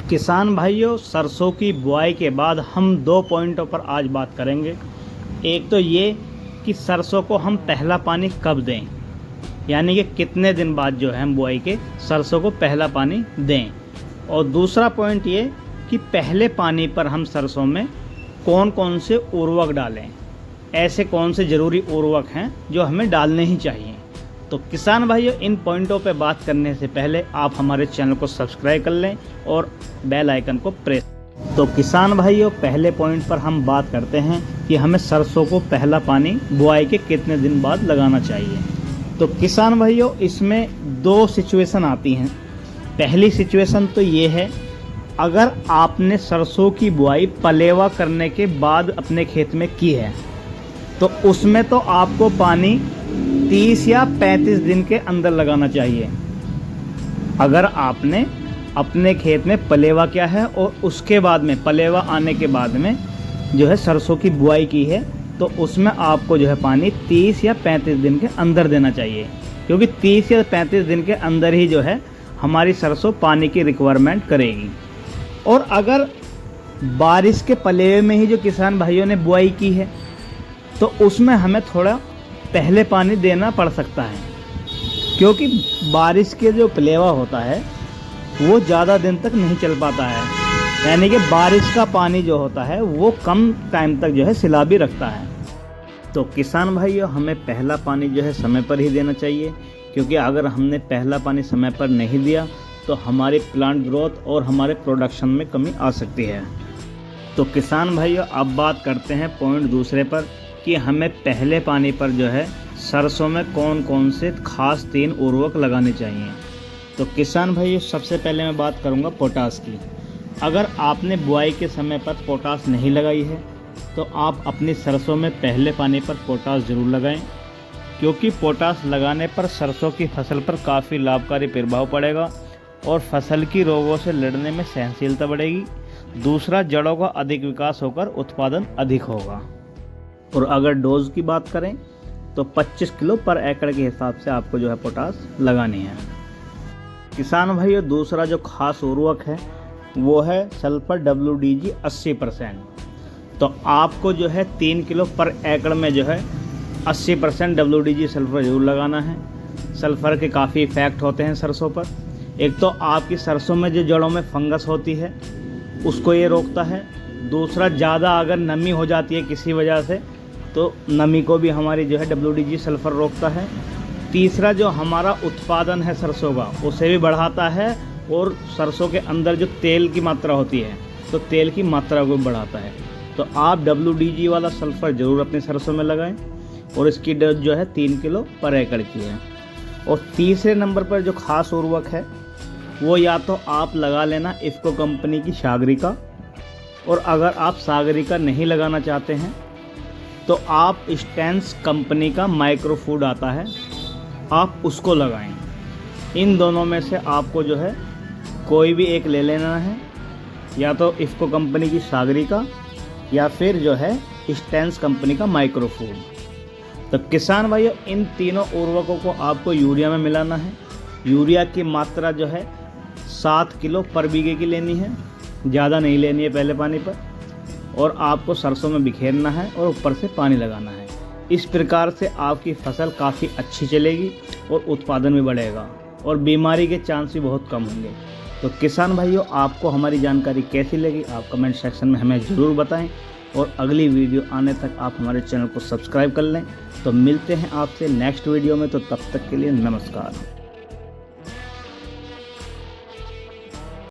किसान भाइयों, सरसों की बुआई के बाद हम 2 पॉइंटों पर आज बात करेंगे। एक तो ये कि सरसों को हम पहला पानी कब दें, यानी कि कितने दिन बाद जो है हम बुआई के सरसों को पहला पानी दें। और दूसरा पॉइंट ये कि पहले पानी पर हम सरसों में कौन कौन से उर्वरक डालें, ऐसे कौन से ज़रूरी उर्वरक हैं जो हमें डालने ही चाहिए। तो किसान भाइयों, इन पॉइंटों पे बात करने से पहले आप हमारे चैनल को सब्सक्राइब कर लें और बेल आइकन को प्रेस। तो किसान भाइयों, पहले पॉइंट पर हम बात करते हैं कि हमें सरसों को पहला पानी बुआई के कितने दिन बाद लगाना चाहिए। तो किसान भाइयों, इसमें 2 सिचुएशन आती हैं। पहली सिचुएशन तो ये है, अगर आपने सरसों की बुआई पलेवा करने के बाद अपने खेत में की है तो उसमें तो आपको पानी 30 या 35 दिन के अंदर लगाना चाहिए। अगर आपने अपने खेत में पलेवा किया है और उसके बाद में पलेवा आने के बाद में जो है सरसों की बुआई की है तो उसमें आपको जो है पानी 30 या 35 दिन के अंदर देना चाहिए, क्योंकि 30 या 35 दिन के अंदर ही जो है हमारी सरसों पानी की रिक्वायरमेंट करेगी। और अगर बारिश के पलेवे में ही जो किसान भाइयों ने बुआई की है तो उसमें हमें थोड़ा पहले पानी देना पड़ सकता है, क्योंकि बारिश के जो पलेवा होता है वो ज़्यादा दिन तक नहीं चल पाता है, यानी कि बारिश का पानी जो होता है वो कम टाइम तक जो है सिलाबी रखता है। तो किसान भाइयों, हमें पहला पानी जो है समय पर ही देना चाहिए, क्योंकि अगर हमने पहला पानी समय पर नहीं दिया तो हमारी प्लांट ग्रोथ और हमारे प्रोडक्शन में कमी आ सकती है। तो किसान भाइयों, अब बात करते हैं पॉइंट दूसरे पर कि हमें पहले पानी पर जो है सरसों में कौन कौन से खास 3 उर्वरक लगाने चाहिए। तो किसान भाइयों, सबसे पहले मैं बात करूंगा पोटास की। अगर आपने बुआई के समय पर पोटास नहीं लगाई है तो आप अपनी सरसों में पहले पानी पर पोटास ज़रूर लगाएं, क्योंकि पोटास लगाने पर सरसों की फसल पर काफ़ी लाभकारी प्रभाव पड़ेगा और फसल की रोगों से लड़ने में सहनशीलता बढ़ेगी। दूसरा, जड़ों का अधिक विकास होकर उत्पादन अधिक होगा। और अगर डोज की बात करें तो 25 किलो पर एकड़ के हिसाब से आपको जो है पोटास लगानी है। किसान भाइयों, दूसरा जो खास उर्वरक है वो है सल्फर WDG 80%। तो आपको जो है 3 किलो पर एकड़ में जो है 80% WDG सल्फर जरूर लगाना है। सल्फर के काफ़ी इफ़ेक्ट होते हैं सरसों पर। एक तो आपकी सरसों में जो जड़ों में फंगस होती है उसको ये रोकता है। दूसरा, ज़्यादा अगर नमी हो जाती है किसी वजह से तो नमी को भी हमारी जो है WDG सल्फर रोकता है। तीसरा, जो हमारा उत्पादन है सरसों का उसे भी बढ़ाता है और सरसों के अंदर जो तेल की मात्रा होती है तो तेल की मात्रा को भी बढ़ाता है। तो आप WDG वाला सल्फर ज़रूर अपनी सरसों में लगाएं और इसकी डोज जो है 3 किलो पर एकड़ की है। और तीसरे नंबर पर जो खास उर्वरक है वो या तो आप लगा लेना इफ़को कंपनी की सागरिका, और अगर आप सागरिका नहीं लगाना चाहते हैं तो आप स्टेंस कंपनी का माइक्रो फूड आता है, आप उसको लगाएं। इन दोनों में से आपको जो है कोई भी एक ले लेना है, या तो इफ़को कंपनी की सागरिका या फिर जो है स्टेंस कंपनी का माइक्रो फूड। तो किसान भाइयों, इन तीनों उर्वरकों को आपको यूरिया में मिलाना है। यूरिया की मात्रा जो है 7 किलो पर बीघे की लेनी है, ज़्यादा नहीं लेनी है पहले पानी पर। और आपको सरसों में बिखेरना है और ऊपर से पानी लगाना है। इस प्रकार से आपकी फसल काफ़ी अच्छी चलेगी और उत्पादन भी बढ़ेगा और बीमारी के चांस भी बहुत कम होंगे। तो किसान भाइयों, आपको हमारी जानकारी कैसी लगी आप कमेंट सेक्शन में हमें ज़रूर बताएं और अगली वीडियो आने तक आप हमारे चैनल को सब्सक्राइब कर लें। तो मिलते हैं आपसे नेक्स्ट वीडियो में, तो तब तक के लिए नमस्कार।